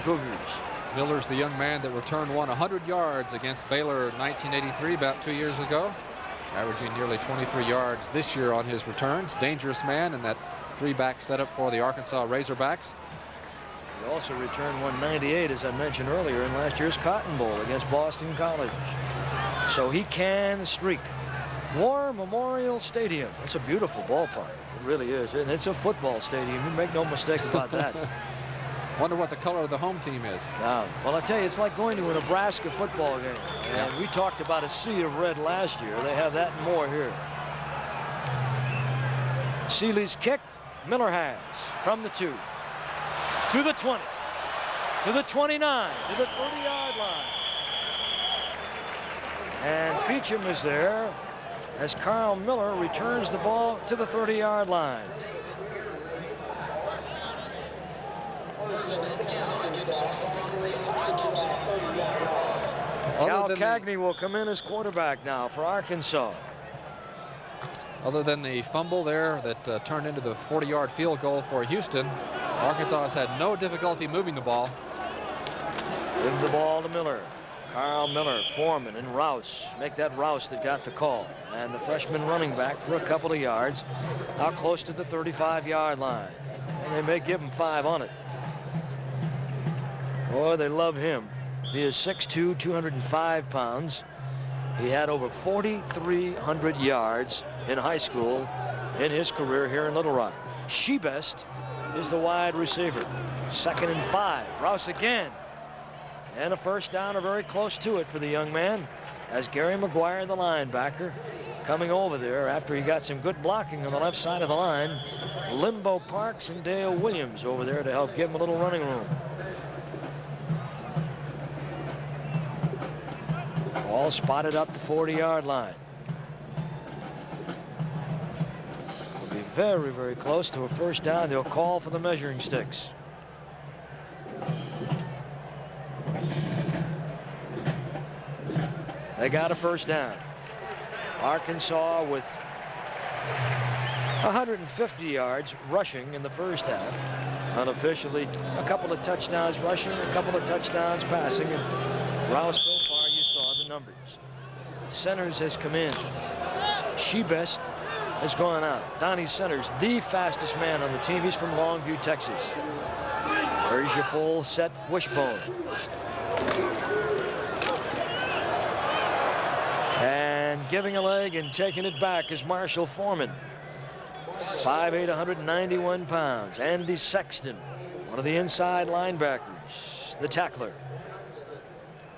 Cougars. Miller's the young man that returned 100 yards against Baylor in 1983, about 2 years ago, averaging nearly 23 yards this year on his returns. Dangerous man in that three-back setup for the Arkansas Razorbacks. He also returned 198, as I mentioned earlier, in last year's Cotton Bowl against Boston College. So he can streak. War Memorial Stadium. It's a beautiful ballpark. It really is. And it's a football stadium. You make no mistake about that. Wonder what the color of the home team is. Now, well, I tell you, it's like going to a Nebraska football game. And we talked about a sea of red last year. They have that and more here. Seeley's kick. Miller has from the 2 to the 20 to the 29 to the 30-yard line. And Peachum is there as Carl Miller returns the ball to the 30-yard line. Cal Cagney will come in as quarterback now for Arkansas. Other than the fumble there that turned into the 40-yard field goal for Houston, Arkansas has had no difficulty moving the ball. Give the ball to Miller. Carl Miller, Foreman, and Rouse. Make that Rouse that got the call. And the freshman running back for a couple of yards out close to the 35-yard line. And they may give him 5 on it. Boy, they love him. He is 6'2", 205 pounds. He had over 4,300 yards in high school in his career here in Little Rock. Shebest is the wide receiver. 2nd and 5. Rouse again. And a first down, or very close to it for the young man, as Gary McGuire, the linebacker, coming over there after he got some good blocking on the left side of the line. Limbo Parks and Dale Williams over there to help give him a little running room. Ball spotted up the 40-yard line. Will be very, very close to a first down. They'll call for the measuring sticks. They got a first down. Arkansas with 150 yards rushing in the first half. Unofficially, a couple of touchdowns rushing, a couple of touchdowns passing. And Rouse, so far, you saw the numbers. Centers has come in. Shebest has gone out. Donnie Centers, the fastest man on the team. He's from Longview, Texas. There's your full set wishbone. And giving a leg and taking it back is Marshall Foreman. 5'8", 191 pounds. Andy Sexton, one of the inside linebackers, the tackler.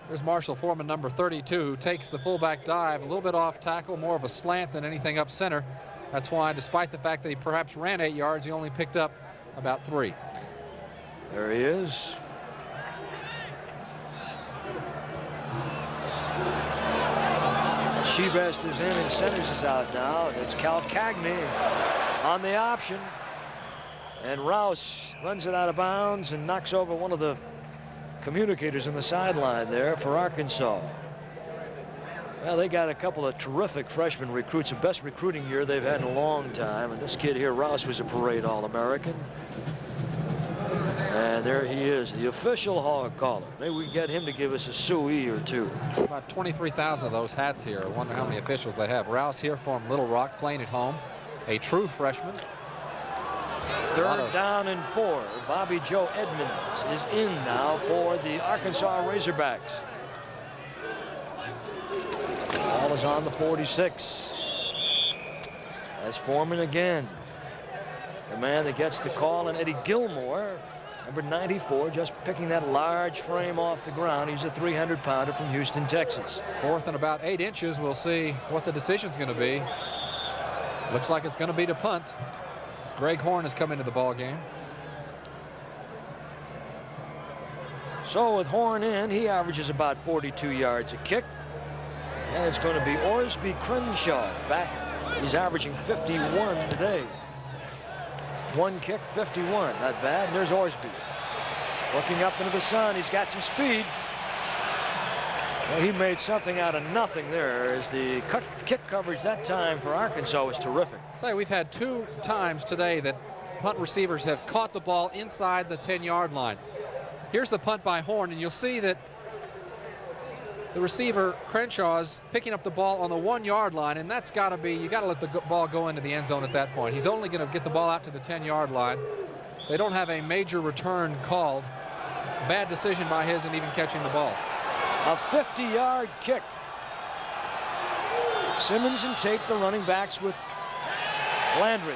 There's Marshall Foreman, number 32, who takes the fullback dive a little bit off tackle, more of a slant than anything up center. That's why, despite the fact that he perhaps ran 8 yards, he only picked up about 3. There he is. Shebest is in and Centers is out now. It's Cal Cagney on the option. And Rouse runs it out of bounds and knocks over one of the communicators on the sideline there for Arkansas. Well, they got a couple of terrific freshman recruits, the best recruiting year they've had in a long time. And this kid here, Rouse, was a parade All-American. And there he is, the official hog caller. Maybe we can get him to give us a suey or two. About 23,000 of those hats here. I wonder how many officials they have. Rouse here from Little Rock, playing at home. A true freshman. 3rd down and 4. Bobby Joe Edmonds is in now for the Arkansas Razorbacks. Ball is on the 46. That's Foreman again. The man that gets the call, and Eddie Gilmore, number 94, just picking that large frame off the ground. He's a 300-pounder from Houston, Texas. 4th and about 8 inches. We'll see what the decision's going to be. Looks like it's going to be to punt. As Greg Horn has come into the ball game. So with Horn in, he averages about 42 yards a kick. And it's going to be Orsby Crenshaw back. He's averaging 51 today. 1 kick, 51. Not bad. And there's Orsby. Looking up into the sun. He's got some speed. Well, he made something out of nothing there, as the kick coverage that time for Arkansas was terrific. Say, we've had 2 times today that punt receivers have caught the ball inside the 10-yard line. Here's the punt by Horn, and you'll see that the receiver, Crenshaw, is picking up the ball on the 1-yard line, and that's got to be, you got to let the ball go into the end zone at that point. He's only going to get the ball out to the 10-yard line. They don't have a major return called. Bad decision by his in even catching the ball. A 50-yard kick. Simmons and Tate, the running backs, with Landry.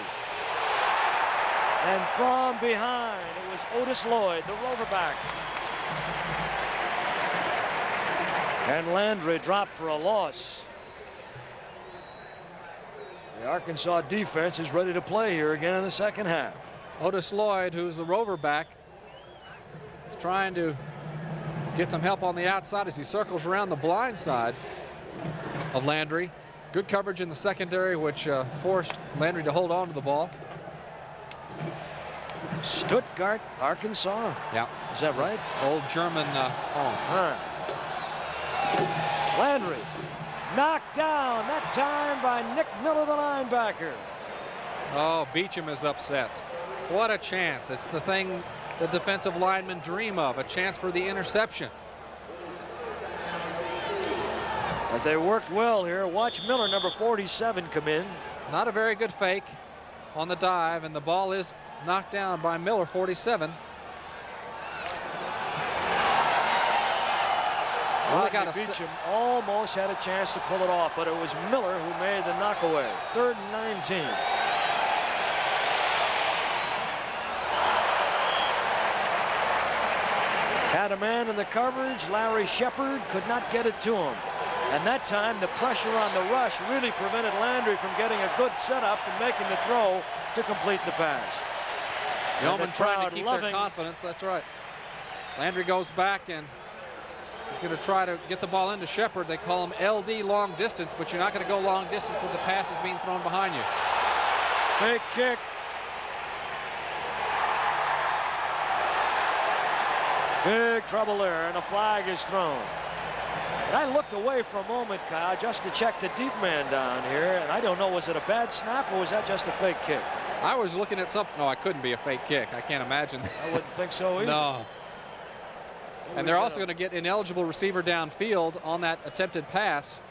And from behind, it was Otis Lloyd, the rover back. And Landry dropped for a loss. The Arkansas defense is ready to play here again in the second half. Otis Lloyd, who's the rover back, is trying to get some help on the outside as he circles around the blind side of Landry. Good coverage in the secondary, which forced Landry to hold on to the ball. Stuttgart, Arkansas. Yeah. Is that right? Old German home. Huh. Landry knocked down, that time by Nick Miller, the linebacker. Oh, Beecham is upset. What a chance. It's the thing the defensive linemen dream of, a chance for the interception. But they worked well here. Watch Miller, number 47, come in. Not a very good fake on the dive, and the ball is knocked down by Miller, 47. Rodney Beecham almost had a chance to pull it off, but it was Miller who made the knockaway. 3rd and 19. Had a man in the coverage. Larry Shepard could not get it to him. And that time, the pressure on the rush really prevented Landry from getting a good setup and making the throw to complete the pass. Yeoman trying to keep their confidence. That's right. Landry goes back and he's going to try to get the ball into Shepard. They call him LD, long distance, but you're not going to go long distance when the pass is being thrown behind you. Big kick. Big trouble there, and a flag is thrown. And I looked away for a moment, Kyle, just to check the deep man down here, and I don't know, was it a bad snap or was that just a fake kick? I was looking at something. No, it couldn't be a fake kick. I can't imagine. I wouldn't think so either. No. And they're also going to get ineligible receiver downfield on that attempted pass.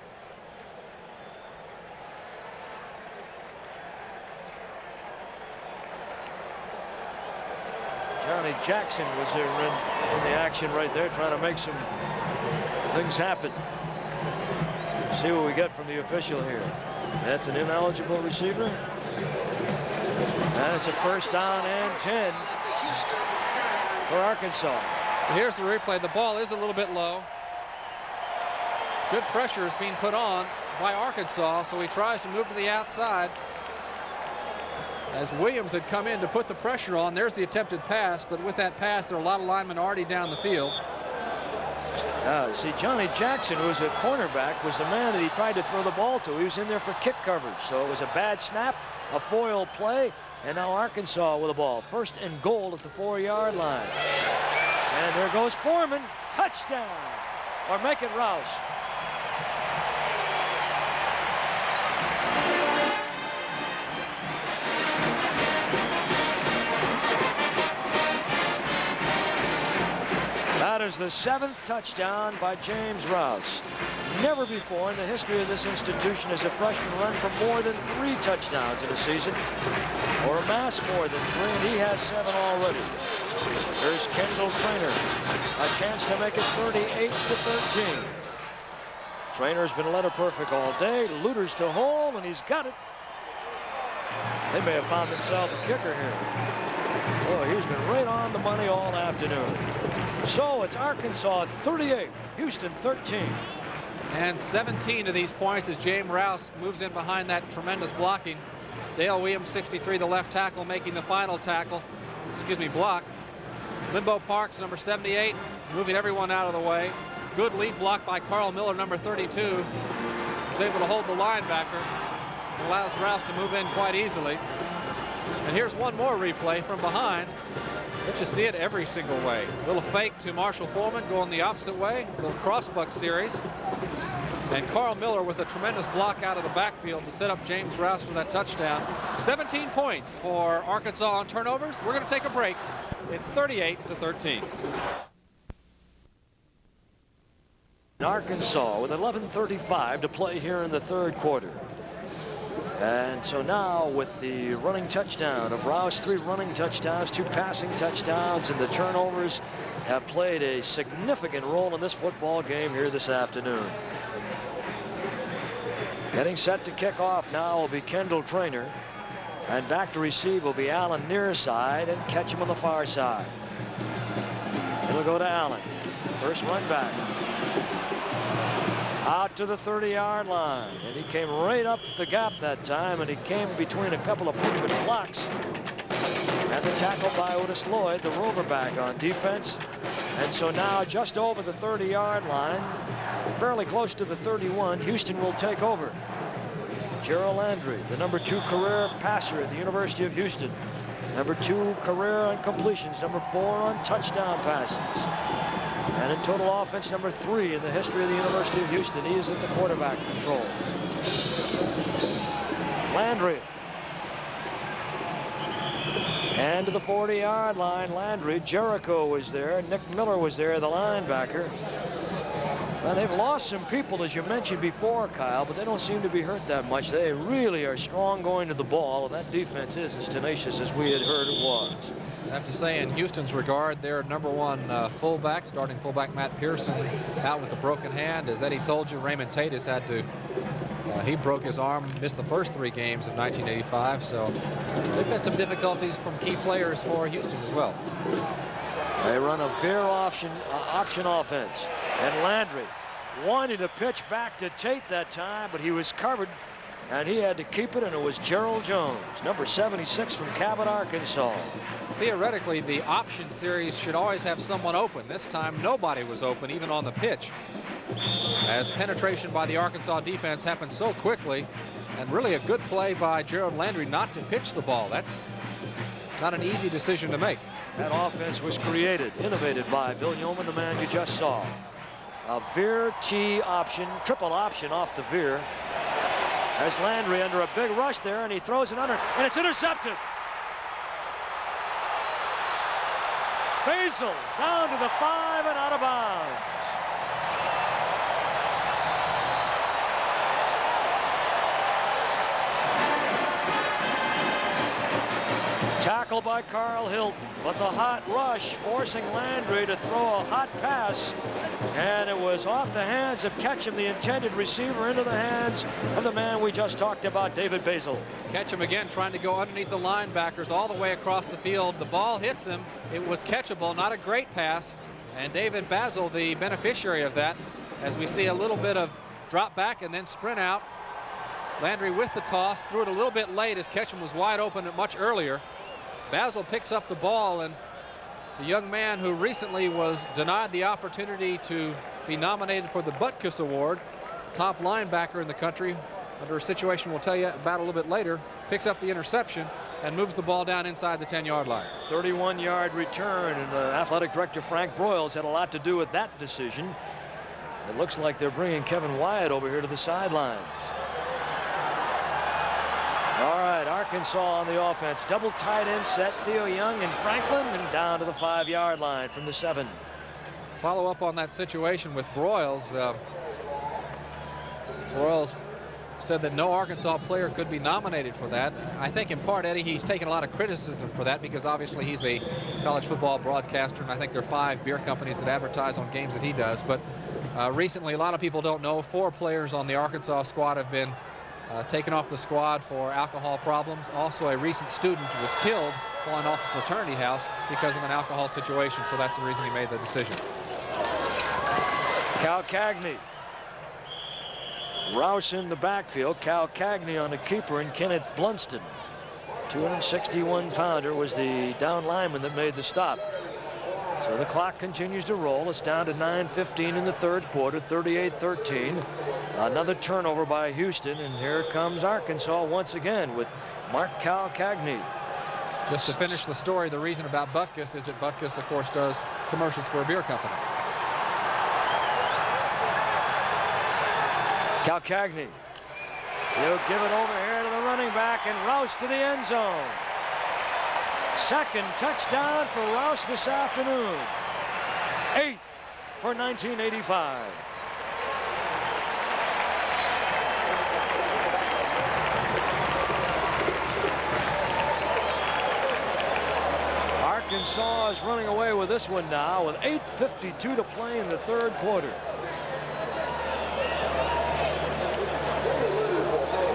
Johnny Jackson was there in the action right there, trying to make some things happen. See what we get from the official here. That's an ineligible receiver. And it's a 1st down and 10 for Arkansas. So here's the replay. The ball is a little bit low. Good pressure is being put on by Arkansas, so he tries to move to the outside. As Williams had come in to put the pressure on, there's the attempted pass, but with that pass, there are a lot of linemen already down the field. See, Johnny Jackson, who was a cornerback, was the man that he tried to throw the ball to. He was in there for kick coverage, so it was a bad snap, a foil play, and now Arkansas with the ball. 1st and goal at the 4-yard line. And there goes Foreman. Touchdown. Or make it Rouse. That is the 7th touchdown by James Rouse. Never before in the history of this institution has a freshman run for more than 3 touchdowns in a season, or amassed more than 3, and he has 7 already. There's Kendall Trainer, a chance to make it 38-13. Trainer's been letter perfect all day. Looters to hole, and he's got it. They may have found themselves a kicker here. Oh, he's been right on the money all afternoon. So it's Arkansas 38, Houston 13. And 17 of these points as James Rouse moves in behind that tremendous blocking. Dale Williams, 63, the left tackle, making the final tackle. Block. Limbo Parks, number 78, moving everyone out of the way. Good lead block by Carl Miller, number 32. Was able to hold the linebacker. Allows Rouse to move in quite easily. And here's one more replay from behind. But you see it every single way. Little fake to Marshall Foreman going the opposite way. Little crossbuck series. And Carl Miller with a tremendous block out of the backfield to set up James Rouse for that touchdown. 17 points for Arkansas on turnovers. We're going to take a break. It's 38-13. Arkansas with 11:35 to play here in the third quarter. And so now with the running touchdown of Rouse, 3 running touchdowns, 2 passing touchdowns, and the turnovers have played a significant role in this football game here this afternoon. Getting set to kick off now will be Kendall Trainer. And back to receive will be Allen near side and Ketchum on the far side. It'll go to Allen. First run back. Out to the 30-yard line. And he came right up the gap that time, and he came between a couple of pretty good blocks. And the tackle by Otis Lloyd, the rover back on defense. And so now just over the 30-yard line, fairly close to the 31, Houston will take over. Gerald Landry, the number 2 career passer at the University of Houston. Number 2 career on completions, number 4 on touchdown passes. And in total offense, number 3 in the history of the University of Houston. He is at the quarterback controls. Landry. And to the 40-yard line, Landry. Jericho was there. Nick Miller was there, the linebacker. Well, they've lost some people, as you mentioned before, Kyle, but they don't seem to be hurt that much. They really are strong going to the ball, and that defense is as tenacious as we had heard it was. I have to say, in Houston's regard, their number 1 fullback, starting fullback Matt Pearson, out with a broken hand. As Eddie told you, Raymond Tate has had to, he broke his arm, missed the first 3 games of 1985. So there've been some difficulties from key players for Houston as well. They run a veer option offense. And Landry wanted to pitch back to Tate that time, but he was covered, and he had to keep it, and it was Gerald Jones, number 76 from Cabot, Arkansas. Theoretically, the option series should always have someone open. This time, nobody was open, even on the pitch. As penetration by the Arkansas defense happened so quickly, and really a good play by Gerald Landry not to pitch the ball. That's not an easy decision to make. That offense was created, innovated by Bill Yeoman, the man you just saw. A veer T option, triple option off the veer. There's Landry under a big rush there, and he throws it under, and it's intercepted. Basil down to the 5 and out of bounds. Tackle by Carl Hilton, but the hot rush forcing Landry to throw a hot pass, and it was off the hands of Ketchum, the intended receiver, into the hands of the man we just talked about, David Basil. Ketchum again trying to go underneath the linebackers all the way across the field. The ball hits him. It was catchable, not a great pass, and David Basil, the beneficiary of that, as we see a little bit of drop back and then sprint out. Landry with the toss, threw it a little bit late as Ketchum was wide open much earlier. Basil picks up the ball, and the young man who recently was denied the opportunity to be nominated for the Butkus Award, top linebacker in the country, under a situation we'll tell you about a little bit later, picks up the interception and moves the ball down inside the 10-yard line. 31-yard return, and athletic director Frank Broyles had a lot to do with that decision. It looks like they're bringing Kevin Wyatt over here to the sidelines. All right, Arkansas on the offense. Double tight end set. Theo Young and Franklin, and down to the 5-yard line from the 7. Follow up on that situation with Broyles. Broyles said that no Arkansas player could be nominated for that. I think in part, Eddie, he's taken a lot of criticism for that because obviously he's a college football broadcaster, and I think there are 5 beer companies that advertise on games that he does. But recently, a lot of people don't know, 4 players on the Arkansas squad have been taken off the squad for alcohol problems. Also, a recent student was killed falling off a fraternity house because of an alcohol situation, so that's the reason he made the decision. Cal Cagney. Rouse in the backfield. Cal Cagney on the keeper, and Kenneth Blunston. 261-pounder was the down lineman that made the stop. So the clock continues to roll. It's down to 9:15 in the third quarter, 38-13. Another turnover by Houston, and here comes Arkansas once again with Mark Cal Cagney. Just to finish the story, the reason about Butkus is that Butkus, of course, does commercials for a beer company. Cal Cagney. He'll give it over here to the running back, and Rouse to the end zone. Second touchdown for Rouse this afternoon. 8th for 1985. Arkansas is running away with this one now with 8:52 to play in the third quarter.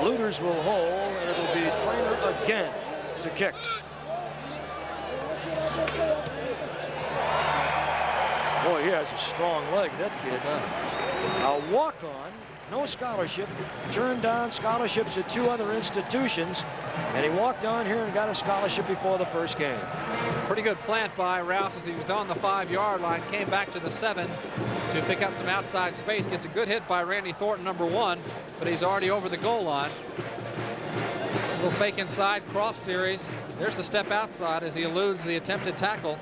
Luters will hold, and it'll be Trainer again to kick. Boy, he has a strong leg, that kid. A walk-on, no scholarship, turned down scholarships at 2 other institutions, and he walked on here and got a scholarship before the first game. Pretty good plant by Rouse as he was on the 5-yard line, came back to the 7 to pick up some outside space. Gets a good hit by Randy Thornton, number 1, but he's already over the goal line. A little fake inside cross series. There's the step outside as he eludes the attempted tackle.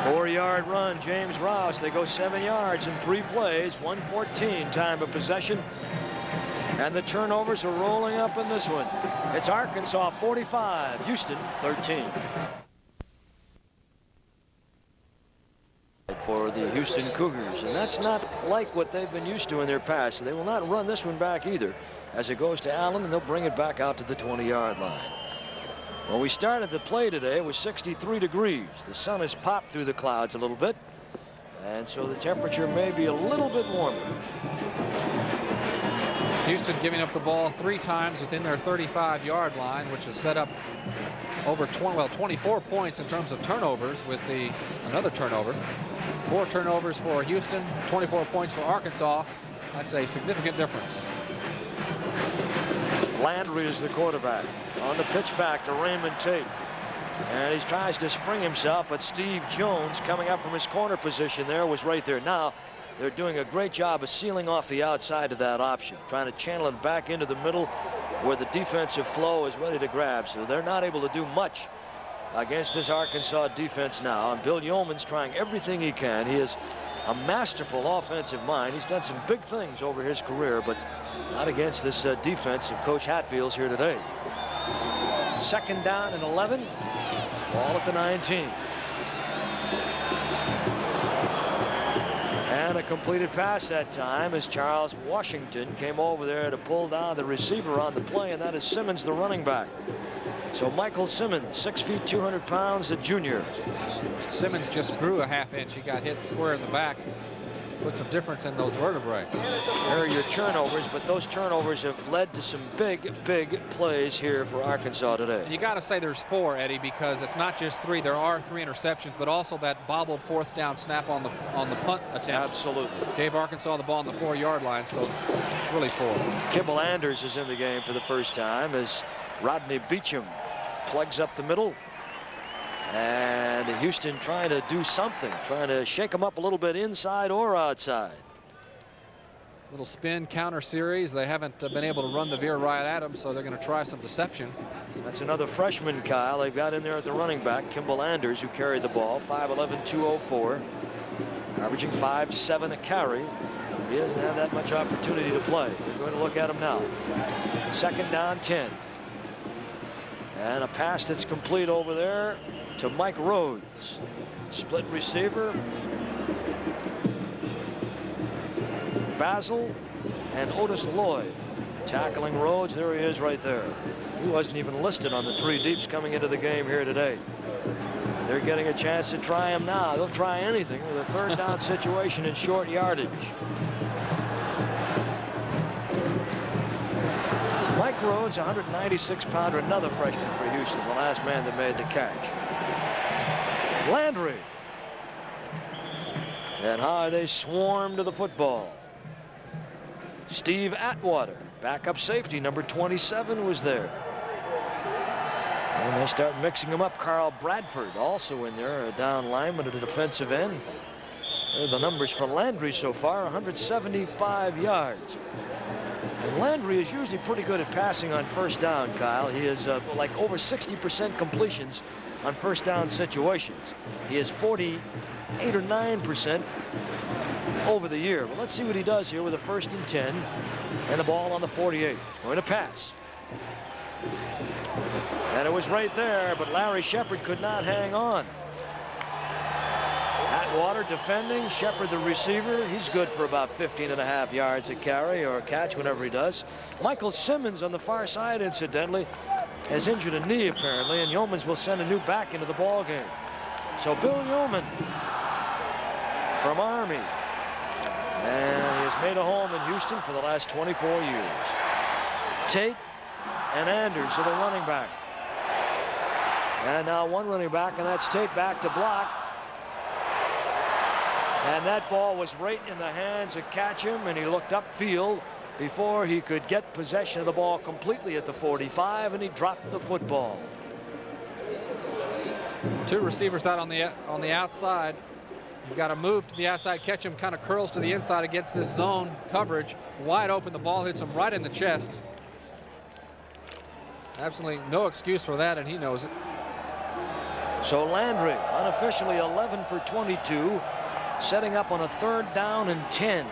4-yard run, James Rouse. They go 7 yards in 3 plays, 1:14 time of possession. And the turnovers are rolling up in this one. It's Arkansas 45, Houston 13. For the Houston Cougars, and that's not like what they've been used to in their past. They will not run this one back either, as it goes to Allen, and they'll bring it back out to the 20-yard line. When we started the play today, it was 63 degrees. The sun has popped through the clouds a little bit, and so the temperature may be a little bit warmer. Houston giving up the ball 3 times within their 35-yard line, which has set up over 24 points in terms of turnovers with another turnover. 4 turnovers for Houston, 24 points for Arkansas. That's a significant difference. Landry is the quarterback. On the pitch back to Raymond Tate. And he tries to spring himself, but Steve Jones, coming up from his corner position there, was right there. Now, they're doing a great job of sealing off the outside of that option, trying to channel it back into the middle where the defensive flow is ready to grab. So they're not able to do much against this Arkansas defense now. And Bill Yeoman's trying everything he can. He is a masterful offensive mind. He's done some big things over his career, but not against this defense of Coach Hatfield's here today. 2nd down and 11. Ball at the 19. And a completed pass that time as Charles Washington came over there to pull down the receiver on the play, and that is Simmons, the running back. So Michael Simmons, 6 feet, 200 pounds, the junior. Simmons just grew a ½ inch. He got hit square in the back. Put some difference in those vertebrae. There are your turnovers, but those turnovers have led to some big plays here for Arkansas today. You got to say there's 4, Eddie, because it's not just 3. There are 3 interceptions, but also that bobbled 4th down snap on the punt attempt. Absolutely. Gave Arkansas the ball on the 4-yard line, so really 4. Kibble Anders is in the game for the first time as Rodney Beecham plugs up the middle. And Houston trying to do something, trying to shake them up a little bit inside or outside. Little spin counter series. They haven't been able to run the veer right at them, so they're going to try some deception. That's another freshman, Kyle. They've got in there at the running back, Kimball Anders, who carried the ball, 5'11", 204, averaging 5'7" a carry. He hasn't had that much opportunity to play. They're going to look at him now. 2nd down, 10. And a pass that's complete over there to Mike Rhodes. Split receiver. Basil and Otis Lloyd tackling Rhodes. There he is right there. He wasn't even listed on the 3 deeps coming into the game here today. They're getting a chance to try him now. They'll try anything with a 3rd down situation in short yardage. Mike Rhodes, 196-pounder, another freshman for Houston, the last man that made the catch. Landry. And how they swarm to the football. Steve Atwater, backup safety, number 27, was there. And they start mixing them up. Carl Bradford also in there, a down lineman at a defensive end. There are the numbers for Landry so far, 175 yards. And Landry is usually pretty good at passing on 1st down, Kyle. He is like over 60% completions on 1st down situations. He is 48 or 9% over the year. But let's see what he does here with a 1st and 10 and the ball on the 48. He's going to pass. And it was right there, but Larry Shepard could not hang on. Atwater defending, Shepard the receiver. He's good for about 15.5 yards a carry or a catch whenever he does. Michael Simmons on the far side, incidentally, has injured a knee apparently, and Yeomans will send a new back into the ball game. So Bill Yeoman from Army, and he has made a home in Houston for the last 24 years. Tate and Anders are the running back. And now one running back, and that's Tate back to block. And that ball was right in the hands of Catchum, and he looked upfield before he could get possession of the ball completely at the 45, and he dropped the football. Two receivers out on the outside. You've got to move to the outside. Ketchum kind of curls to the inside against this zone coverage. Wide open, the ball hits him right in the chest. Absolutely no excuse for that, and he knows it. So Landry, unofficially 11 for 22, setting up on a 3rd down and 10.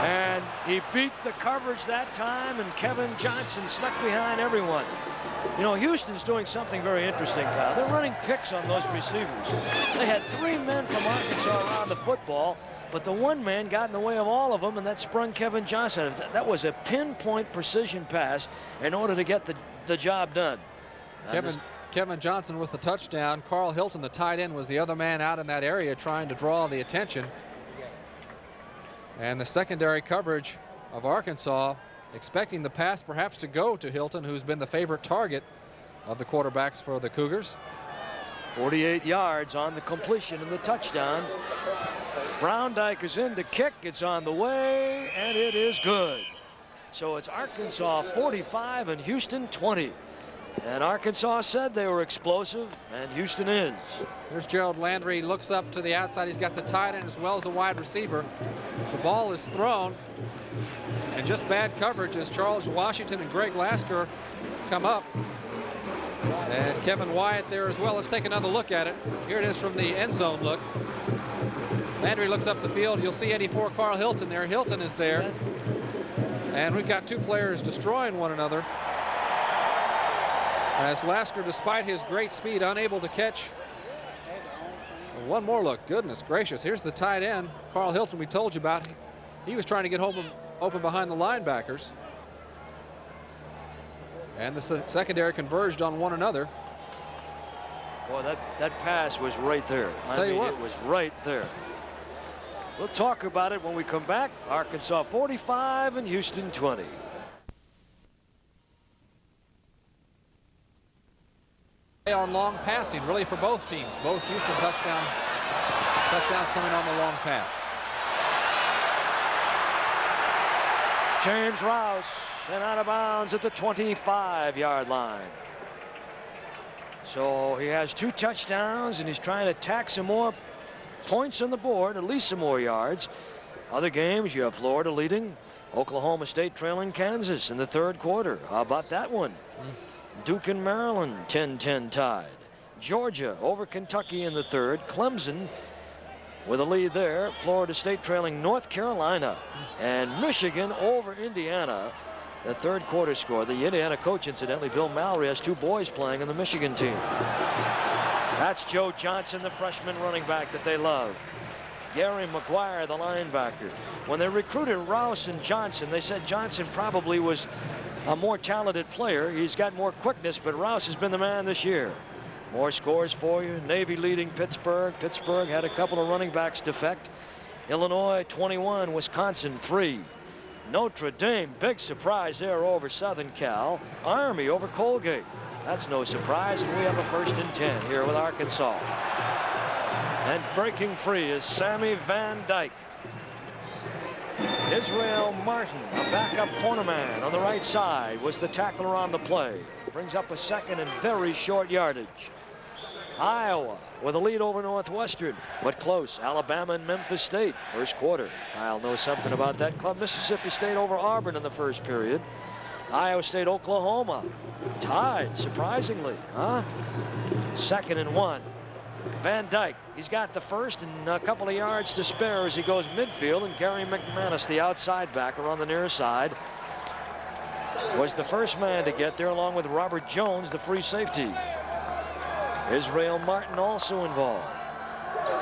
And he beat the coverage that time, and Kevin Johnson snuck behind everyone. You know, Houston's doing something very interesting, Kyle. They're running picks on those receivers. They had 3 men from Arkansas around the football, but the one man got in the way of all of them, and that sprung Kevin Johnson. That was a pinpoint precision pass in order to get the job done. Kevin Johnson with the touchdown. Carl Hilton, the tight end, was the other man out in that area trying to draw the attention. And the secondary coverage of Arkansas expecting the pass perhaps to go to Hilton, who's been the favorite target of the quarterbacks for the Cougars. 48 yards on the completion and the touchdown. Browndyke is in to kick. It's on the way, and it is good. So it's Arkansas 45 and Houston 20. And Arkansas said they were explosive, and Houston is. There's Gerald Landry, looks up to the outside. He's got the tight end as well as the wide receiver. The ball is thrown, and just bad coverage as Charles Washington and Greg Lasker come up. And Kevin Wyatt there as well. Let's take another look at it. Here it is from the end zone look. Landry looks up the field. You'll see 84 Carl Hilton there. Hilton is there. And we've got 2 players destroying one another, as Lasker, despite his great speed, unable to catch. One more look. Goodness gracious. Here's the tight end, Carl Hilton, we told you about. He was trying to get open behind the linebackers. And the secondary converged on one another. Boy, that pass was right there. Tell you what. It was right there. We'll talk about it when we come back. Arkansas 45 and Houston 20. On long passing, really, for both teams. Both Houston touchdowns coming on the long pass. James Rouse and out of bounds at the 25-yard line. So he has 2 touchdowns, and he's trying to tack some more points on the board, at least some more yards. Other games, you have Florida leading, Oklahoma State trailing Kansas in the 3rd quarter. How about that one? Duke and Maryland 10-10 tied. Georgia over Kentucky in the 3rd. Clemson with a lead there. Florida State trailing North Carolina. And Michigan over Indiana. The 3rd quarter score. The Indiana coach, incidentally, Bill Mallory, has 2 boys playing in the Michigan team. That's Joe Johnson, the freshman running back that they love. Gary McGuire, the linebacker. When they recruited Rouse and Johnson, they said Johnson probably was a more talented player. He's got more quickness, but Rouse has been the man this year. More scores for you. Navy leading Pittsburgh. Pittsburgh had a couple of running backs defect. Illinois 21, Wisconsin 3. Notre Dame, big surprise there over Southern Cal. Army over Colgate. That's no surprise, and we have a 1st and 10 here with Arkansas. And breaking free is Sammy Van Dyke. Israel Martin, a backup cornerman on the right side, was the tackler on the play. Brings up a 2nd and very short yardage. Iowa with a lead over Northwestern, but close. Alabama and Memphis State, 1st quarter. Kyle knows something about that club. Mississippi State over Auburn in the 1st period. Iowa State, Oklahoma, tied, surprisingly, huh? 2nd and 1. Van Dyke, he's got the 1st and a couple of yards to spare as he goes midfield, and Gary McManus, the outside backer on the near side, was the first man to get there, along with Robert Jones, the free safety. Israel Martin also involved.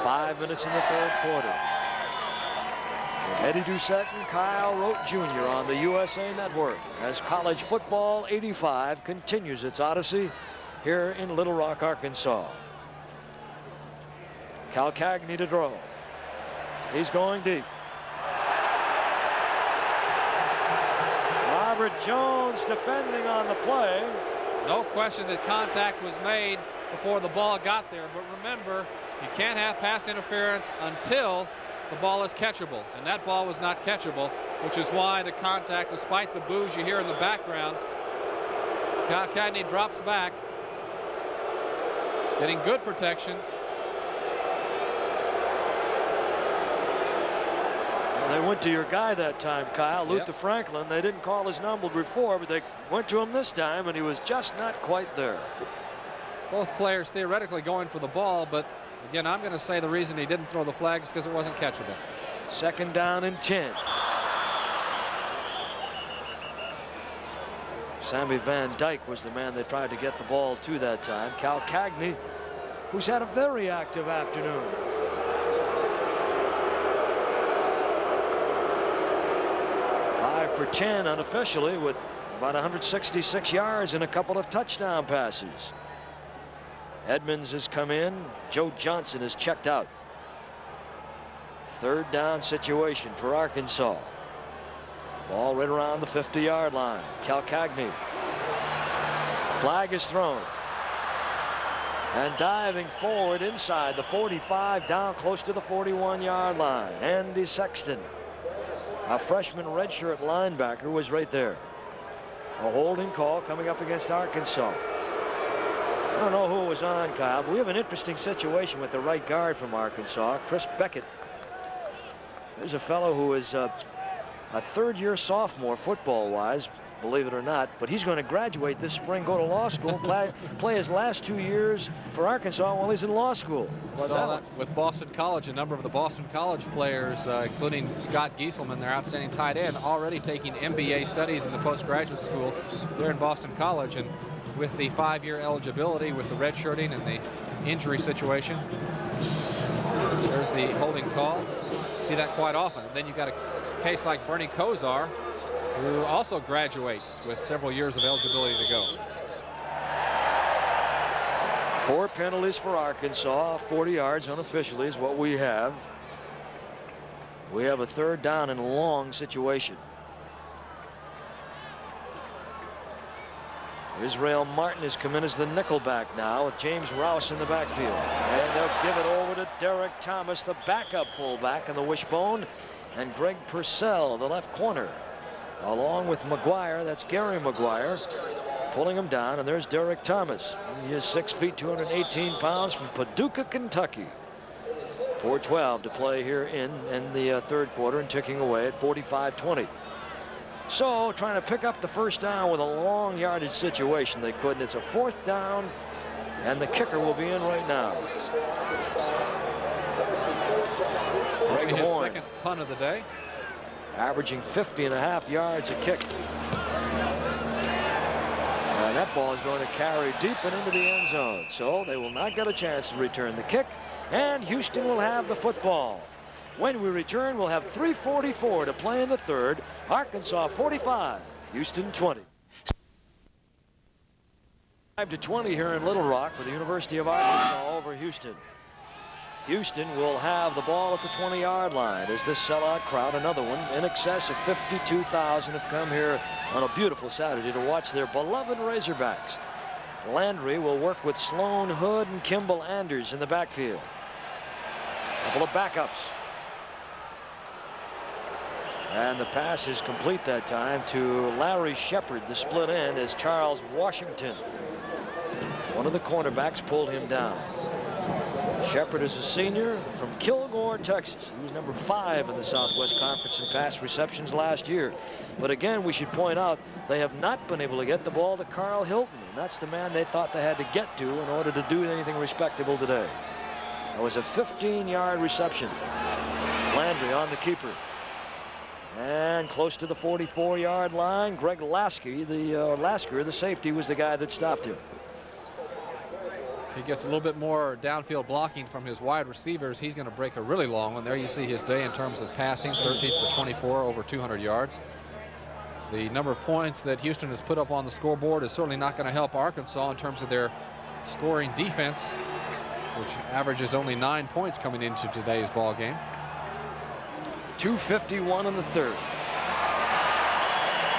5 minutes in the third quarter. Eddie Doucette and Kyle Rote Jr. on the USA Network as College Football 85 continues its odyssey here in Little Rock, Arkansas. Cal Cagney to throw. He's going deep. Robert Jones defending on the play. No question that contact was made before the ball got there, but remember, you can't have pass interference until the ball is catchable, and that ball was not catchable, which is why the contact, despite the boos you hear in the background, Cal Cagney drops back, getting good protection. Well, they went to your guy that time, Kyle, Luther Franklin. They didn't call his number before, but they went to him this time, and he was just not quite there. Both players theoretically going for the ball, but again, I'm going to say the reason he didn't throw the flag is because it wasn't catchable. 2nd down and 10. Sammy Van Dyke was the man they tried to get the ball to that time. Cal Cagney, who's had a very active afternoon. Five for 10 unofficially, with about 166 yards and a couple of touchdown passes. Edmonds has come in. Joe Johnson is checked out. 3rd down situation for Arkansas. Ball right around the 50-yard line. Cal Cagney. Flag is thrown. And diving forward inside the 45, down close to the 41-yard line. Andy Sexton, a freshman redshirt linebacker, was right there. A holding call coming up against Arkansas. I don't know who it was on, Kyle, but we have an interesting situation with the right guard from Arkansas, Chris Beckett. There's a fellow who is a 3rd-year sophomore football-wise, believe it or not, but he's going to graduate this spring, go to law school, play his last 2 years for Arkansas while he's in law school. Saw that with Boston College. A number of the Boston College players, including Scott Gieselman, their outstanding tight end, already taking MBA studies in the postgraduate school there in Boston College. And with the 5-year eligibility, with the redshirting and the injury situation, there's the holding call. See that quite often. And then you've got a case like Bernie Kosar, who also graduates with several years of eligibility to go. 4 penalties for Arkansas. 40 yards unofficially is what we have. We have a 3rd down and long situation. Israel Martin has come in as the nickelback now, with James Rouse in the backfield. And they'll give it over to Derek Thomas, the backup fullback in the wishbone, and Greg Purcell, the left corner, along with McGuire. That's Gary McGuire pulling him down, and there's Derek Thomas. He is 6 feet, 218 pounds, from Paducah, Kentucky. 4:12 to play here in the 3rd quarter, and ticking away at 45-20. So trying to pick up the 1st down with a long yardage situation. They couldn't. It's a 4th down, and the kicker will be in right now. Greg His Horn, 2nd punt of the day, averaging 50.5 yards a kick. And that ball is going to carry deep and into the end zone. So they will not get a chance to return the kick, and Houston will have the football. When we return, we'll have 3:44 to play in the 3rd. Arkansas 45, Houston 20. 5-20 here in Little Rock with the University of Arkansas over Houston. Houston will have the ball at the 20-yard line as this sellout crowd, another one, in excess of 52,000, have come here on a beautiful Saturday to watch their beloved Razorbacks. Landry will work with Sloan Hood and Kimball Anders in the backfield. Couple of backups. And the pass is complete that time to Larry Shepard, the split end, as Charles Washington, one of the cornerbacks, pulled him down. Shepard is a senior from Kilgore, Texas. He was number 5 in the Southwest Conference in pass receptions last year. But again, we should point out they have not been able to get the ball to Carl Hilton, and that's the man they thought they had to get to in order to do anything respectable today. It was a 15-yard reception. Landry on the keeper. And close to the 44-yard line, Greg Lasker, the safety, was the guy that stopped him. He gets a little bit more downfield blocking from his wide receivers. He's going to break a really long one. There you see his day in terms of passing, 13 for 24, over 200 yards. The number of points that Houston has put up on the scoreboard is certainly not going to help Arkansas in terms of their scoring defense, which averages only 9 points coming into today's ball game. 2:51 in the third.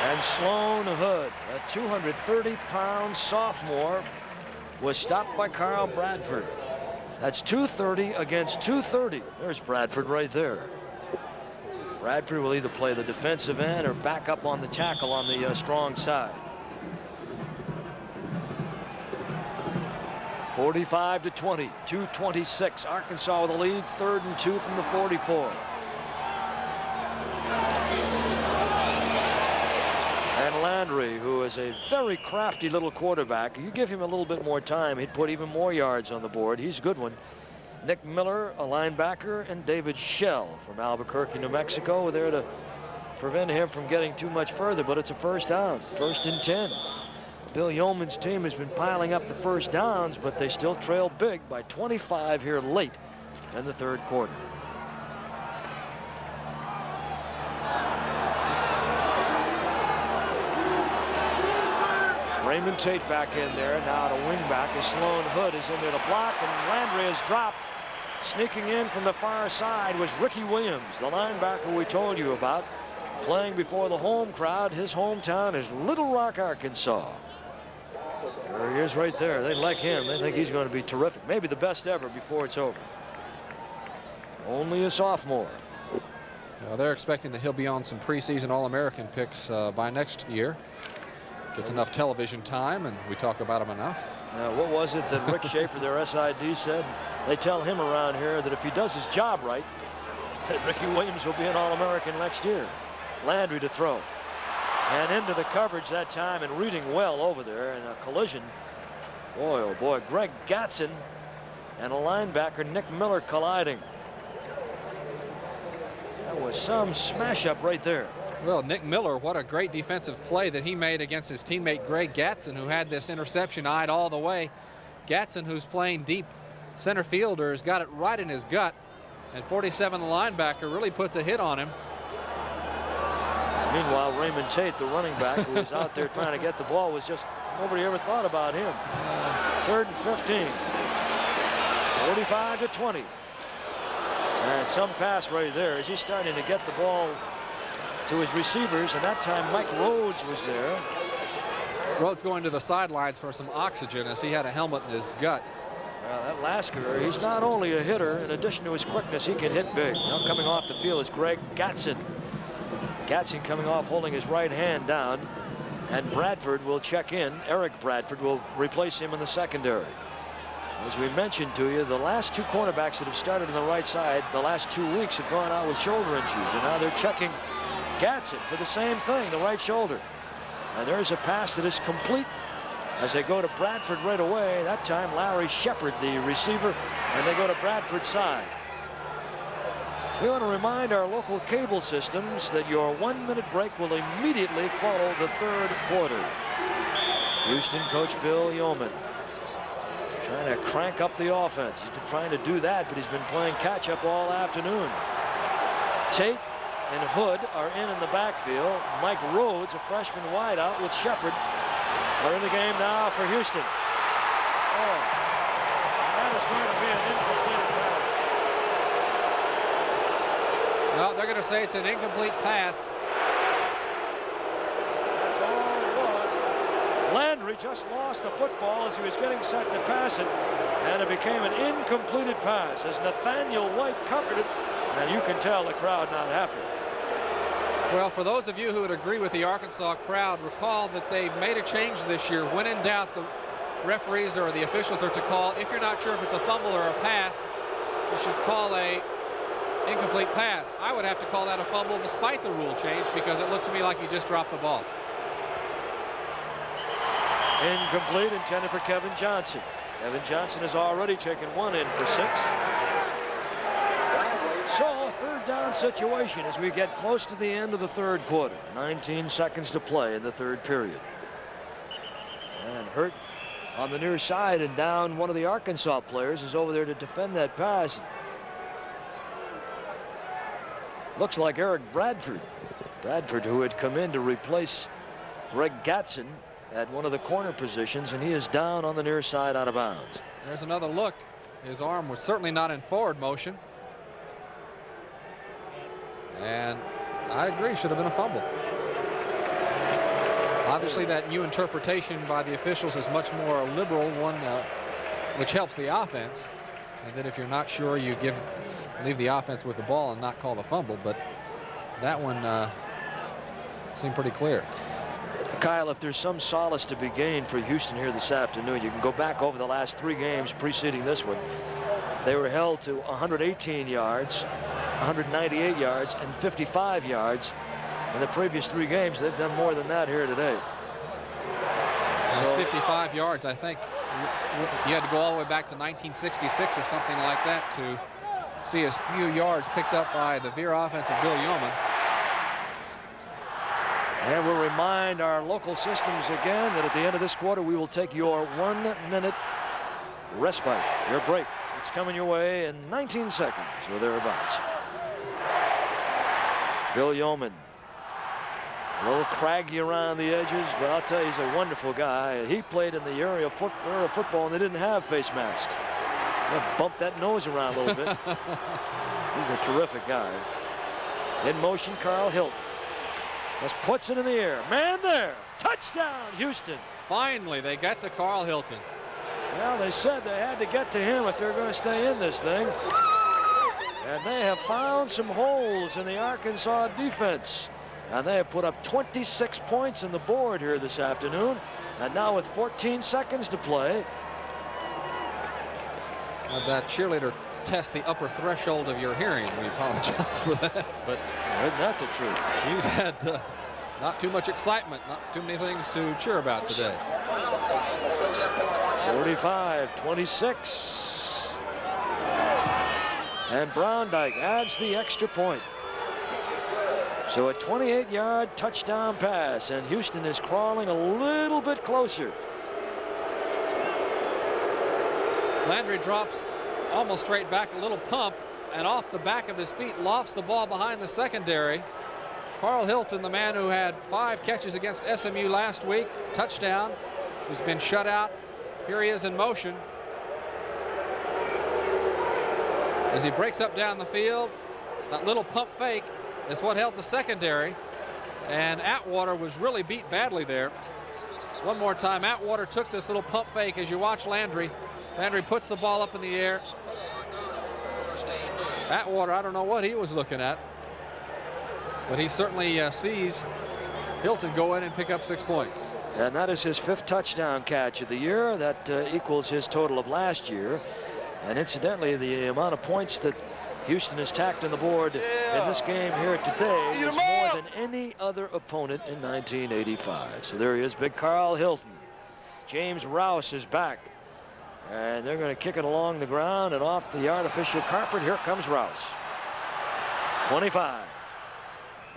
And Sloan Hood, a 230-pound sophomore, was stopped by Carl Bradford. That's 230 against 230. There's Bradford right there. Bradford will either play the defensive end or back up on the tackle on the strong side. 45-20, 2:26. Arkansas with the lead, 3rd and 2 from the 44. And Landry, who is a very crafty little quarterback, you give him a little bit more time, he'd put even more yards on the board. He's a good one. Nick Miller, a linebacker, and David Shell from Albuquerque, New Mexico, were there to prevent him from getting too much further, but it's a first down, 1st and 10. Bill Yeoman's team has been piling up the first downs, but they still trail big by 25 here late in the 3rd quarter. Raymond Tate back in there, now to wing back as Sloan Hood is in there to block, and Landry is dropped. Sneaking in from the far side was Ricky Williams, the linebacker we told you about, playing before the home crowd. His hometown is Little Rock, Arkansas. There he is right there. They like him. They think he's going to be terrific. Maybe the best ever before it's over. Only a sophomore. They're expecting that he'll be on some preseason All-American picks by next year. Gets enough television time, and we talk about him enough. What was it that Rick Schaefer, their SID, said? They tell him around here that if he does his job right, that Ricky Williams will be an All-American next year. Landry to throw. And into the coverage that time, and reading well over there in a collision. Boy, oh boy, Greg Gatson and a linebacker, Nick Miller, colliding. That was some smash up right there. Well, Nick Miller, what a great defensive play that he made against his teammate Greg Gatson, who had this interception eyed all the way. Gatson, who's playing deep center fielder, has got it right in his gut, and 47, the linebacker, really puts a hit on him. Meanwhile, Raymond Tate, the running back, who was out there trying to get the ball, was just, nobody ever thought about him. 3rd and 15. 45-20. And some pass right there as he's starting to get the ball to his receivers, and that time Mike Rhodes was there. Rhodes going to the sidelines for some oxygen as he had a helmet in his gut. That Lasker, he's not only a hitter, in addition to his quickness, he can hit big. Now coming off the field is Greg Gatson. Gatson coming off holding his right hand down, and Bradford will check in. Eric Bradford will replace him in the secondary. As we mentioned to you, the last 2 cornerbacks that have started on the right side the last 2 weeks have gone out with shoulder issues, and now they're checking Gatson for the same thing, the right shoulder. And there's a pass that is complete as they go to Bradford right away. That time Larry Shepard, the receiver, and they go to Bradford's side. We want to remind our local cable systems that your 1-minute break will immediately follow the 3rd quarter. Houston coach Bill Yeoman trying to crank up the offense. He's been trying to do that, but he's been playing catch-up all afternoon. Tate and Hood are in the backfield. Mike Rhodes, a freshman wideout with Shepard, are in the game now for Houston. Oh, that is going to be an incomplete pass. Well, they're going to say it's an incomplete pass. That's all it was. Landry just lost the football as he was getting set to pass it, and it became an incompleted pass as Nathaniel White covered it, and you can tell the crowd not happy. Well, for those of you who would agree with the Arkansas crowd, recall that they've made a change this year. When in doubt, the referees or the officials are to call, if you're not sure if it's a fumble or a pass, you should call a incomplete pass. I would have to call that a fumble despite the rule change because it looked to me like he just dropped the ball. Incomplete, intended for Kevin Johnson. Kevin Johnson has already taken 1 in for 6. So third down situation as we get close to the end of the third quarter. 19 seconds to play in the third period. And Hurt on the near side, and down one of the Arkansas players is over there to defend that pass. Looks like Eric Bradford. Bradford, who had come in to replace Greg Gatson at one of the corner positions, and he is down on the near side out of bounds. There's another look. His arm was certainly not in forward motion. And I agree, should have been a fumble. Obviously, that new interpretation by the officials is much more liberal one, which helps the offense. And then if you're not sure, you leave the offense with the ball and not call the fumble. But that one seemed pretty clear. Kyle, if there's some solace to be gained for Houston here this afternoon, you can go back over the last 3 games preceding this one. They were held to 118 yards, 198 yards, and 55 yards. In the previous 3 games, they've done more than that here today. So 55 yards, I think you had to go all the way back to 1966 or something like that to see as few yards picked up by the Veer offense of Bill Yeoman. And we'll remind our local systems again that at the end of this quarter, we will take your 1-minute respite, your break. It's coming your way in 19 seconds or thereabouts. Bill Yeoman, a little craggy around the edges, but I'll tell you, he's a wonderful guy. He played in the era of football, and they didn't have face masks. They bumped that nose around a little bit. He's a terrific guy. In motion, Carl Hilton. Just puts it in the air. Man there. Touchdown, Houston. Finally, they got to Carl Hilton. Well, they said they had to get to him if they're going to stay in this thing. And they have found some holes in the Arkansas defense. And they have put up 26 points on the board here this afternoon. And now with 14 seconds to play. That cheerleader tests the upper threshold of your hearing. We apologize for that. But isn't that the truth? She's had not too much excitement, not too many things to cheer about today. 45-26. And Browndike adds the extra point. So a 28-yard touchdown pass, and Houston is crawling a little bit closer. Landry drops almost straight back, a little pump, and off the back of his feet lofts the ball behind the secondary. Carl Hilton, the man who had 5 catches against SMU last week, touchdown, who's been shut out. Here he is in motion. As he breaks up down the field, that little pump fake is what held the secondary, and Atwater was really beat badly there. One more time, Atwater took this little pump fake. As you watch Landry, Landry puts the ball up in the air. Atwater, I don't know what he was looking at, but he certainly sees Hilton go in and pick up 6 points. And that is his 5th touchdown catch of the year. That equals his total of last year. And incidentally, the amount of points that Houston has tacked on the board in this game here today is more than any other opponent in 1985. So there he is, big Carl Hilton. James Rouse is back. And they're going to kick it along the ground and off the artificial carpet. Here comes Rouse. 25.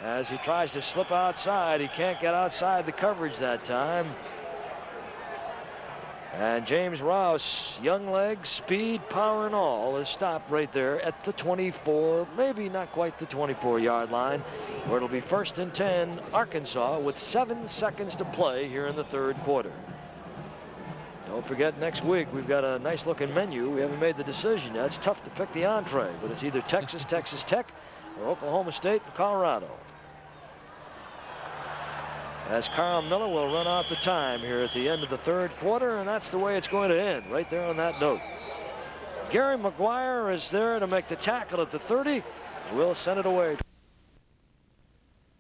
As he tries to slip outside, he can't get outside the coverage that time. And James Rouse, young legs, speed, power, and all, is stopped right there at the 24, maybe not quite the 24-yard line, where it'll be 1st and 10, Arkansas, with 7 seconds to play here in the third quarter. Don't forget, next week we've got a nice looking menu. We haven't made the decision yet. It's tough to pick the entree, but it's either Texas, Texas Tech, or Oklahoma State and Colorado. As Carl Miller will run out the time here at the end of the third quarter, and that's the way it's going to end, right there on that note. Gary McGuire is there to make the tackle at the 30. We'll send it away.